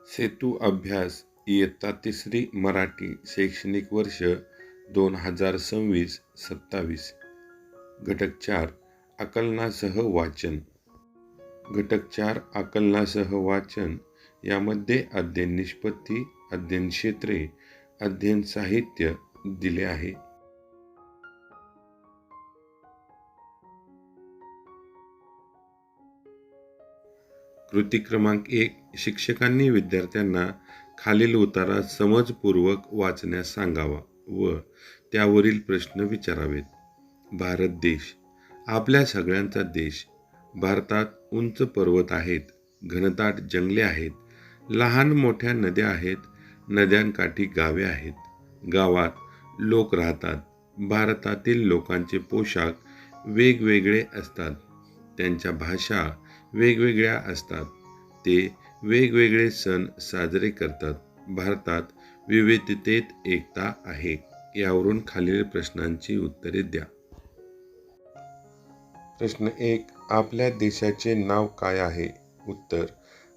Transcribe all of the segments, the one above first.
सेतू अभ्यास इयत्ता तिसरी मराठी शैक्षणिक वर्ष 2026-27 घटक 4 आकलनासह वाचन. घटक 4 आकलनासह वाचन यामध्ये अध्ययन निष्पत्ती, अध्ययन क्षेत्रे, अध्ययन साहित्य दिले आहे. कृती क्रमांक 1. शिक्षकांनी विद्यार्थ्यांना खालील उतारा समजपूर्वक वाचण्यास सांगावा व त्यावरील प्रश्न विचारावेत. भारत देश आपल्या सगळ्यांचा देश. भारतात उंच पर्वत आहेत, घनदाट जंगले आहेत, लहान मोठ्या नद्या आहेत, नद्यांकाठी गावे आहेत, गावात लोक राहतात. भारतातील लोकांचे पोशाख वेगवेगळे असतात, त्यांच्या भाषा वेगवेगळ्या असतात, ते वेगवेगळे सण साजरे करतात. भारतात विविधतेत एकता आहे. यावरून खालील प्रश्नांची उत्तरे द्या. प्रश्न 1. आपल्या देशाचे नाव काय आहे? उत्तर: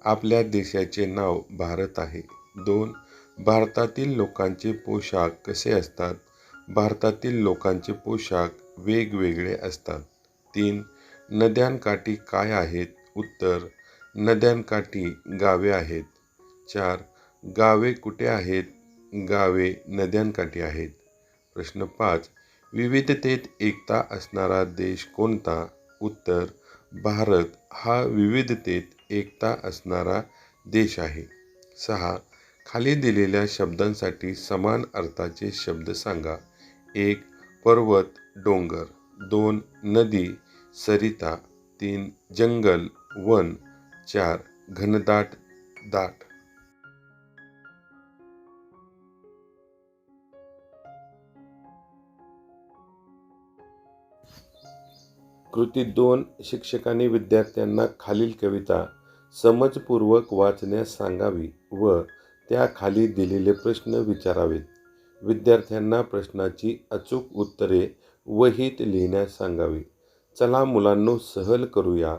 आपल्या देशाचे नाव भारत आहे. 2. भारतातील लोकांचे पोशाख कसे असतात? भारतातील लोकांचे पोशाख वेगवेगळे असतात. 3. नद्यांकाठी काय आहेत? उत्तर: नद्यांकाठी गावे आहेत. 4. गावे कुठे आहेत? गावे नद्यांकाठी आहेत. प्रश्न 5. विविधतेत एकता असणारा देश कोणता? उत्तर: भारत हा विविधतेत एकता असणारा देश आहे. 6. खाली दिलेल्या शब्दांसाठी समान अर्थाचे शब्द सांगा. 1. पर्वत डोंगर. 2. नदी सरिता. 3. जंगल वन. 4. घनदाट दाट. कृती 2. शिक्षकांनी विद्यार्थ्यांना खालील कविता समजपूर्वक वाचण्यास सांगावी व त्या खाली दिलेले प्रश्न विचारावेत. विद्यार्थ्यांना प्रश्नाची अचूक उत्तरे वहीत लिहिण्यास सांगावी. चला मुलांनो, सहल करूया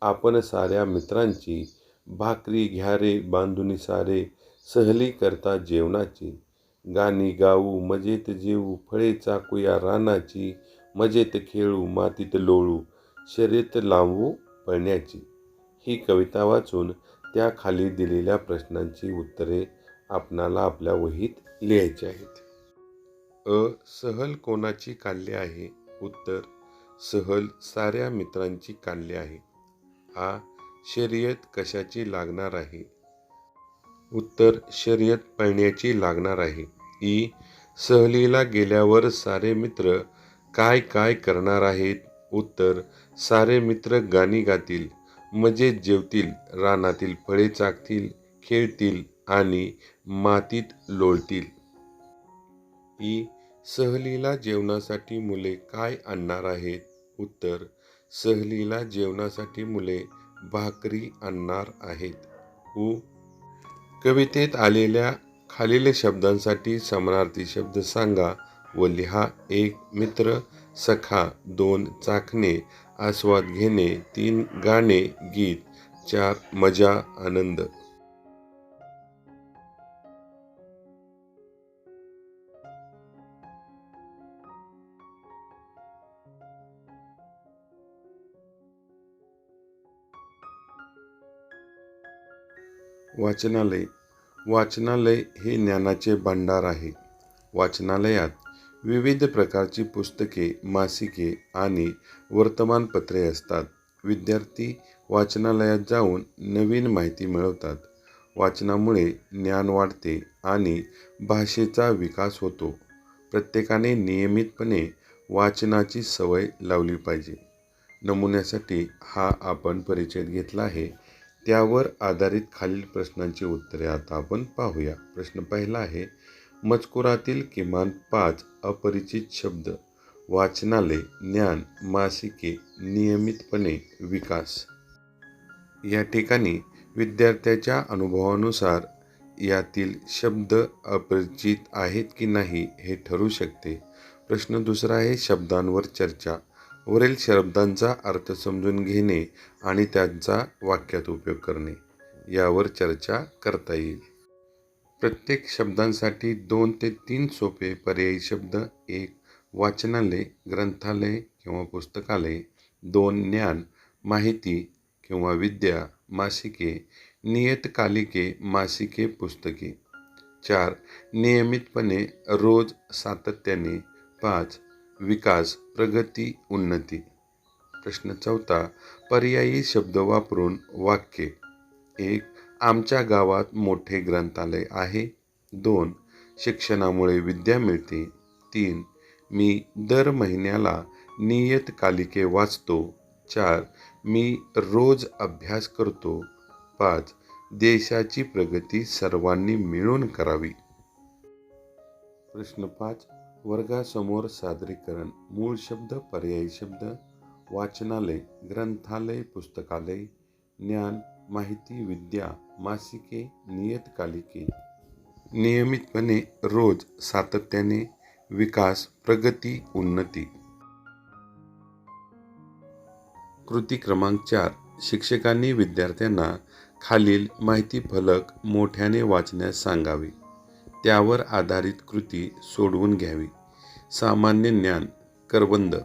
आपण साऱ्या मित्रांची, भाकरी घ्या रे बांधुनी सारे, सहली करता जेवणाची. गाणी गाऊ मजेत जेवू, फळे चाकूया रानाची, मजेत खेळू मातीत लोळू, शर्यत लावू पळण्याची. ही कविता वाचून त्या खाली दिलेल्या प्रश्नांची उत्तरे आपणाला आपल्या वहीत लिहायची आहेत. सहल कोणाची काढली आहे? उत्तर: सहल साऱ्या मित्रांची काढली आहे. शर्यत कशाची लागणार आहे? उत्तर: शर्यत पळण्याची लागणार आहे. सहलीला गेल्यावर सारे मित्र काय काय करणार आहेत? उत्तर: सारे मित्र गाणी गातील, मजेत जेवतील, रानातील फळे चाखतील, खेळतील आणि मातीत लोळतील. सहलीला जेवणासाठी मुले काय आणणार आहेत? उत्तर: सहलीला जेवणासाठी मुले भाकरी आणणार आहेत. कवितेत आलेल्या खालील शब्दांसाठी समानार्थी शब्द सांगा व लिहा. 1. मित्र, सखा. 2. चाखणे, आस्वाद घेणे. 3. गाणे, गीत. 4. मजा, आनंद. वाचनालय. वाचनालय हे ज्ञानाचे भांडार आहे. वाचनालयात विविध प्रकारची पुस्तके, मासिके आणि वर्तमानपत्रे असतात. विद्यार्थी वाचनालयात जाऊन नवीन माहिती मिळवतात. वाचनामुळे ज्ञान वाढते आणि भाषेचा विकास होतो. प्रत्येकाने नियमितपणे वाचनाची सवय लावली पाहिजे. नमुन्यासाठी हा आपण परिचय घेतला आहे. त्यावर आधारित खालील प्रश्नांची उत्तरे आता आपण पाहूया. प्रश्न पहिला आहे: मजकुरातील किमान 5 अपरिचित शब्द. वाचनालय, ज्ञान, मासिके, नियमितपणे, विकास. या ठिकाणी विद्यार्थ्याच्या अनुभवानुसार यातील शब्द अपरिचित आहेत की नाही हे ठरू शकते. प्रश्न दुसरा आहे: शब्दांवर चर्चा. वरील शब्दांचा अर्थ समजून घेणे आणि त्यांचा वाक्यात उपयोग करणे. यावर चर्चा करता येईल. प्रत्येक शब्दांसाठी 2 ते 3 सोपे पर्यायी शब्द. 1. वाचनालय, ग्रंथालय किंवा पुस्तकालय. 2. ज्ञान, माहिती किंवा विद्या, मासिके, नियतकालिके, मासिके, पुस्तके. 4. नियमितपणे, रोज, सातत्याने. 5. विकास, प्रगती, उन्नती. प्रश्न 4. पर्यायी शब्द वापरून वाक्ये. 1. आमच्या गावात मोठे ग्रंथालय आहे. 2. शिक्षणामुळे विद्या मिळते. 3. मी दर महिन्याला नियतकालिके वाचतो. 4. मी रोज अभ्यास करतो. 5. देशाची प्रगती सर्वांनी मिळून करावी. प्रश्न 5. वर्गासमोर सादरीकरण. मूळ शब्द, पर्यायी शब्द. वाचनालय, ग्रंथालय, पुस्तकालय. ज्ञान, माहिती, विद्या, मासिके, नियतकालिके. नियमितपणे, रोज, सातत्याने. विकास, प्रगती, उन्नती. कृती क्रमांक 4. शिक्षकांनी विद्यार्थ्यांना खालील माहिती फलक मोठ्याने वाचण्यास सांगावे. त्यावर आधारित कृती सोडवून घ्यावी. सामान्य ज्ञान. करवंद.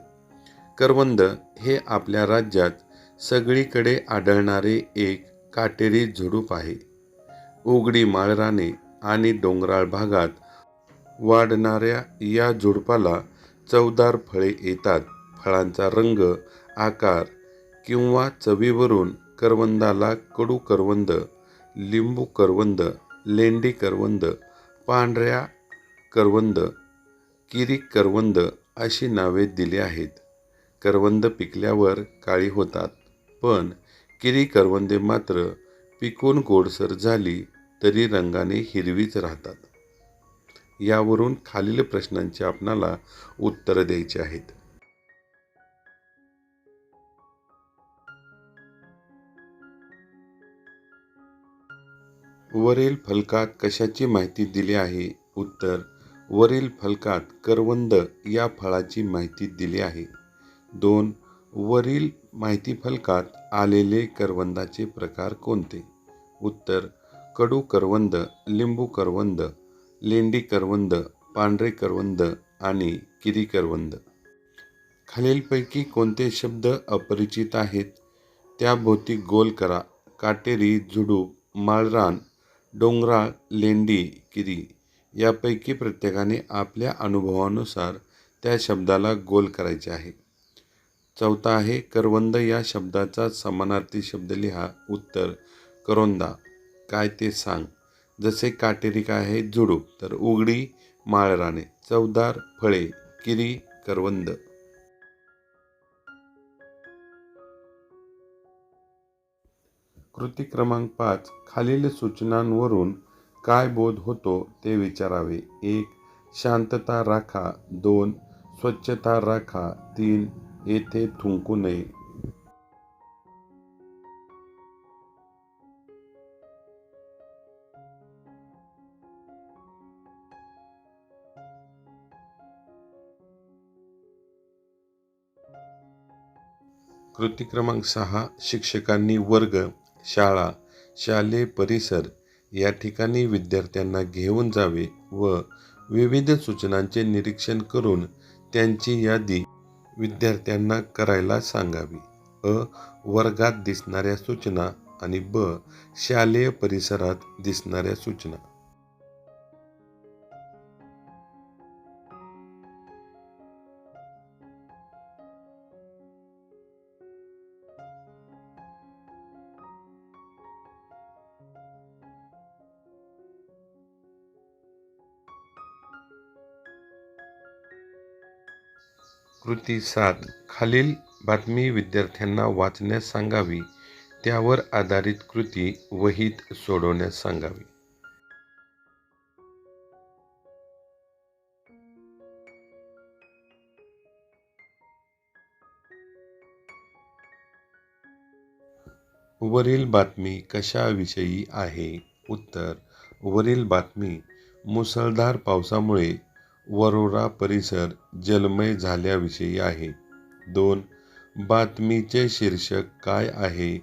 करवंद हे आपल्या राज्यात सगळीकडे आढळणारे एक काटेरी झुडूप आहे. उघडी माळराने आणि डोंगराळ भागात वाढणाऱ्या या झुडपाला चवदार फळे येतात. फळांचा रंग, आकार किंवा चवीवरून करवंदाला कडू करवंद, लिंबू करवंद, लेंडी करवंद, पांढऱ्या करवंद, किरी करवंद अशी नावे दिली आहेत. करवंद पिकल्यावर काळी होतात, पण किरी करवंदे मात्र पिकून गोडसर झाली तरी रंगाने हिरवीच राहतात. यावरून खालील प्रश्नांची आपणाला उत्तरं द्यायची आहेत. वरील फलकात कशाची माहिती दिली आहे? उत्तर: वरील फलकात करवंद या फळाची माहिती दिली आहे. 2. वरील माहिती फलकात आलेले करवंदाचे प्रकार कोणते? उत्तर: कडू करवंद, लिंबू करवंद, लेंडी करवंद, पांढरे करवंद आणि किरी करवंद. खालीलपैकी कोणते शब्द अपरिचित आहेत? त्याभोवती गोल करा. काटेरी, झुडूप, माळरान, डोंगराळ, लेंडी, किरी यापैकी प्रत्येकाने आपल्या अनुभवानुसार त्या शब्दाला गोल करायचे आहे. 4 आहे, करवंद या शब्दाचा समानार्थी शब्द लिहा. उत्तर: करोंदा. काय ते सांग. जसे काटेरी काय आहे? झुडूप. तर उघडी माळराने. चवदार फळे किरी करवंद. कृती क्रमांक 5. खालील सूचनांवरून काय बोध होतो ते विचारावे. 1. शांतता राखा. 2. स्वच्छता राखा. 3. येथे थुंकू नये. कृती क्रमांक 6. शिक्षकांनी वर्ग, शाळा, शालेय परिसर या ठिकाणी विद्यार्थ्यांना घेऊन जावे व विविध सूचनांचे निरीक्षण करून त्यांची यादी विद्यार्थ्यांना करायला सांगावी. अ. वर्गात दिसणाऱ्या सूचना आणि ब. शालेय परिसरात दिसणाऱ्या सूचना. कृती 7. खालील बातमी विद्यार्थ्यांना वाचण्यास सांगावी. त्यावर आधारित कृती वहीत सोडवण्यास सांगावी. वरील बातमी कशाविषयी आहे? उत्तर: वरील बातमी मुसळधार पावसामुळे वरोरा परिसर जलमय झाल्याविषयी आहे. 2. बातमीचे शीर्षक काय आहे?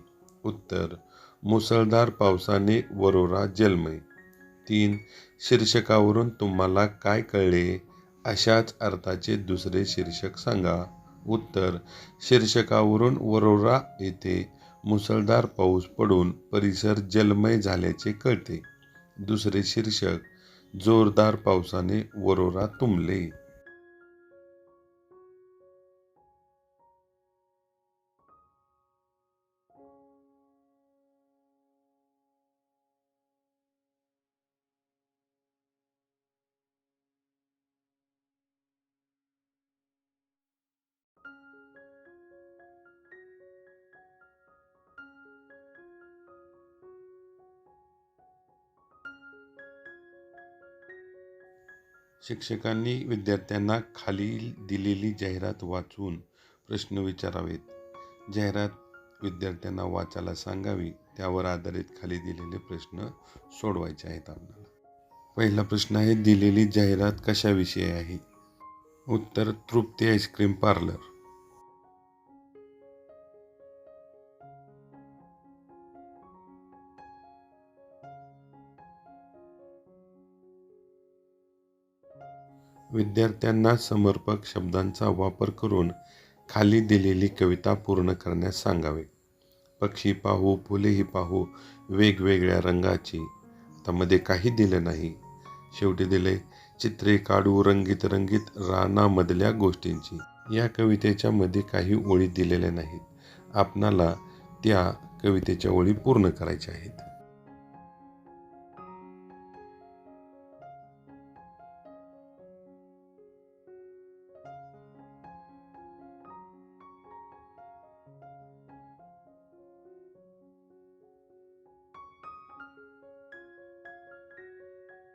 उत्तर: मुसळधार पावसाने वरोरा जलमय. 3. शीर्षकावरून तुम्हाला काय कळले? अशाच अर्थाचे दुसरे शीर्षक सांगा. उत्तर: शीर्षकावरून वरोरा येथे मुसळधार पाऊस पडून परिसर जलमय झाल्याचे कळते. दुसरे शीर्षक: जोरदार पावसाने वरोरा तुंबले. शिक्षकांनी विद्यार्थ्यांना खाली दिलेली जाहिरात वाचून प्रश्न विचारावेत. जाहिरात विद्यार्थ्यांना वाचायला सांगावी. त्यावर आधारित खाली दिलेले प्रश्न सोडवायचे आहेत आपल्याला. पहिला प्रश्न आहे, दिलेली जाहिरात कशाविषयी आहे? उत्तर: तृप्ती आईस्क्रीम पार्लर. विद्यार्थ्यांना समर्पक शब्दांचा वापर करून खाली दिलेली कविता पूर्ण करण्यास सांगावे. पक्षी पाहू, फुलेही पाहू, वेगवेगळ्या रंगाची. त्यामध्ये काही दिलं नाही. शेवटी दिले, चित्रे काढू रंगीत रंगीत रानामधल्या गोष्टींची. या कवितेच्या मध्ये काही ओळी दिलेल्या नाहीत. आपणाला त्या कवितेच्या ओळी पूर्ण करायच्या आहेत.